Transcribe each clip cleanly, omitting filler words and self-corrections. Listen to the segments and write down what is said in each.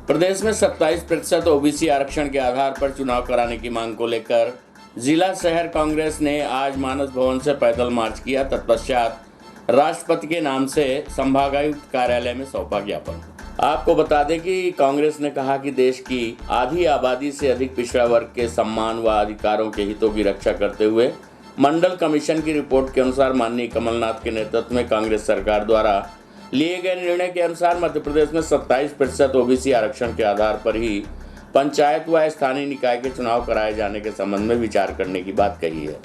प्रदेश में 27% ओबीसी आरक्षण के आधार पर चुनाव कराने की मांग को लेकर जिला शहर कांग्रेस ने आज मानस भवन से पैदल मार्च किया। तत्पश्चात राष्ट्रपति के नाम से संभागायुक्त कार्यालय में सौंपा ज्ञापन। आपको बता दें कि कांग्रेस ने कहा कि देश की आधी आबादी से अधिक पिछड़ा वर्ग के सम्मान व अधिकारों के हितों की रक्षा करते हुए मंडल कमीशन की रिपोर्ट के अनुसार माननीय कमलनाथ के नेतृत्व में कांग्रेस सरकार द्वारा लिए गए निर्णय के अनुसार मध्य प्रदेश में 27% ओबीसी आरक्षण के आधार पर ही पंचायत व स्थानीय निकाय के चुनाव कराए जाने के संबंध में विचार करने की बात कही है।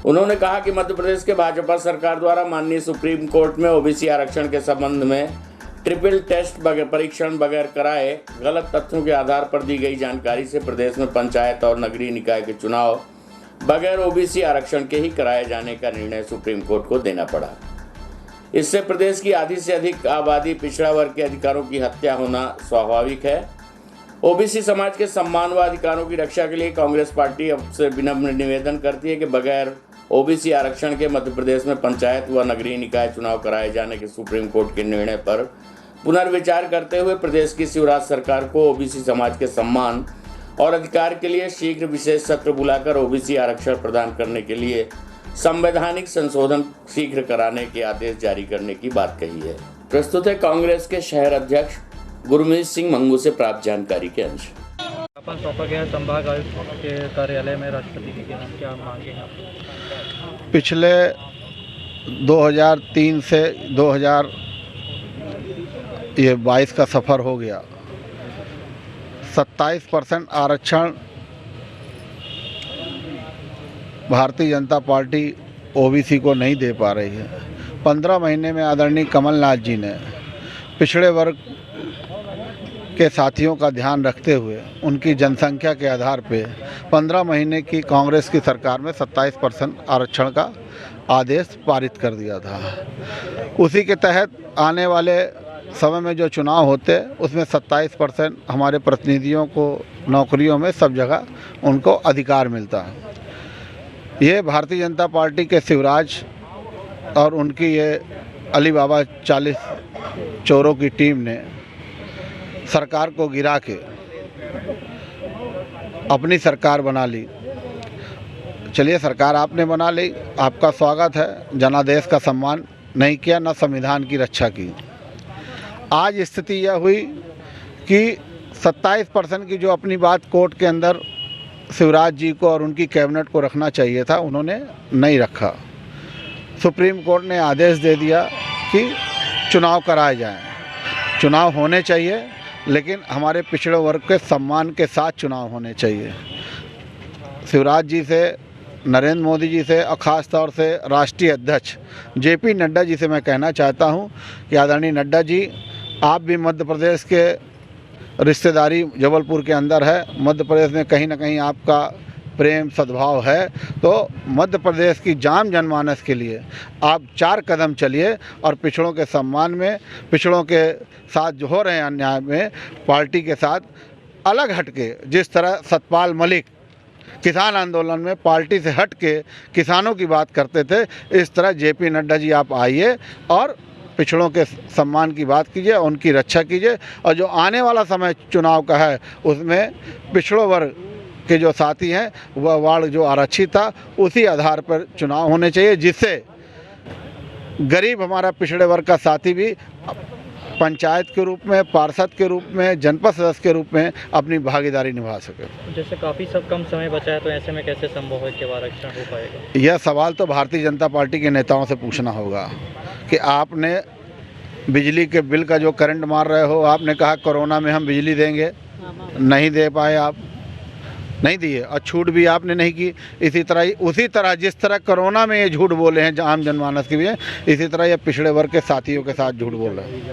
उन्होंने कहा कि मध्य प्रदेश के भाजपा सरकार द्वारा माननीय सुप्रीम कोर्ट में ओबीसी आरक्षण के संबंध में ट्रिपल टेस्ट परीक्षण बगैर कराए गलत तथ्यों के आधार पर दी गई जानकारी से प्रदेश में पंचायत और नगरीय निकाय के चुनाव बगैर ओबीसी आरक्षण के ही कराए जाने का निर्णय सुप्रीम कोर्ट को देना पड़ा। इससे प्रदेश की आधी से अधिक आबादी पिछड़ा वर्ग के अधिकारों की हत्या होना स्वाभाविक है। ओबीसी समाज के सम्मान व अधिकारों की रक्षा के लिए कांग्रेस पार्टी अब से विनम्र निवेदन करती है कि बगैर ओबीसी आरक्षण के मध्य प्रदेश में पंचायत व नगरीय निकाय चुनाव कराए जाने के सुप्रीम कोर्ट के निर्णय पर पुनर्विचार करते हुए प्रदेश की शिवराज सरकार को ओबीसी समाज के सम्मान और अधिकार के लिए शीघ्र विशेष सत्र बुलाकर ओबीसी आरक्षण प्रदान करने के लिए संवैधानिक संशोधन शीघ्र कराने के आदेश जारी करने की बात कही है। प्रस्तुत है कांग्रेस के शहर अध्यक्ष गुरमीत सिंह मंगू से प्राप्त जानकारी के अंश। ज्ञापन सौंपा गया संभाग आयुक्त के कार्यालय में राष्ट्रपति के नाम क्या मांगे हैं? पिछले 2003 से 2022 का सफ़र हो गया। 27% आरक्षण भारतीय जनता पार्टी ओबीसी को नहीं दे पा रही है। 15 महीने में आदरणीय कमलनाथ जी ने पिछड़े वर्ग के साथियों का ध्यान रखते हुए उनकी जनसंख्या के आधार पे 15 महीने की कांग्रेस की सरकार में 27% आरक्षण का आदेश पारित कर दिया था। उसी के तहत आने वाले समय में जो चुनाव होते उसमें 27% हमारे प्रतिनिधियों को नौकरियों में सब जगह उनको अधिकार मिलता है। ये भारतीय जनता पार्टी के शिवराज और उनकी ये अली बाबा 40 चोरों की टीम ने सरकार को गिरा के अपनी सरकार बना ली। चलिए, सरकार आपने बना ली, आपका स्वागत है। जनादेश का सम्मान नहीं किया, न संविधान की रक्षा की। आज स्थिति यह हुई कि 27% की जो अपनी बात कोर्ट के अंदर शिवराज जी को और उनकी कैबिनेट को रखना चाहिए था, उन्होंने नहीं रखा। सुप्रीम कोर्ट ने आदेश दे दिया कि चुनाव कराए जाएं। चुनाव होने चाहिए, लेकिन हमारे पिछड़े वर्ग के सम्मान के साथ चुनाव होने चाहिए। शिवराज जी से, नरेंद्र मोदी जी से और ख़ास तौर से राष्ट्रीय अध्यक्ष जेपी नड्डा जी से मैं कहना चाहता हूं कि आदरणीय नड्डा जी, आप भी मध्य प्रदेश के रिश्तेदारी जबलपुर के अंदर है। मध्य प्रदेश में कहीं ना कहीं आपका प्रेम सद्भाव है, तो मध्य प्रदेश की जान जनमानस के लिए आप 4 कदम चलिए और पिछड़ों के सम्मान में, पिछड़ों के साथ जो हो रहे हैं अन्याय में, पार्टी के साथ अलग हटके, जिस तरह सतपाल मलिक किसान आंदोलन में पार्टी से हट के किसानों की बात करते थे, इस तरह जेपी नड्डा जी आप आइए और पिछड़ों के सम्मान की बात कीजिए, उनकी रक्षा कीजिए। और जो आने वाला समय चुनाव का है, उसमें पिछड़ों वर्ग के जो साथी हैं, वह वार्ड जो आरक्षित था, उसी आधार पर चुनाव होने चाहिए, जिससे गरीब हमारा पिछड़े वर्ग का साथी भी पंचायत के रूप में, पार्षद के रूप में, जनपद सदस्य के रूप में अपनी भागीदारी निभा सके। जैसे काफ़ी कम समय बचा है, तो ऐसे में कैसे संभव है कि आरक्षण हो पाएगा? यह सवाल तो भारतीय जनता पार्टी के नेताओं से पूछना होगा कि आपने बिजली के बिल का जो करंट मार रहे हो, आपने कहा कोरोना में हम बिजली देंगे, नहीं दे पाए, आप नहीं दिए, और छूट भी आपने नहीं की। इसी तरह उसी तरह जिस तरह कोरोना में ये झूठ बोले हैं आम जनमानस के लिए, इसी तरह ये पिछड़े वर्ग के साथियों के साथ झूठ बोल रहे हैं।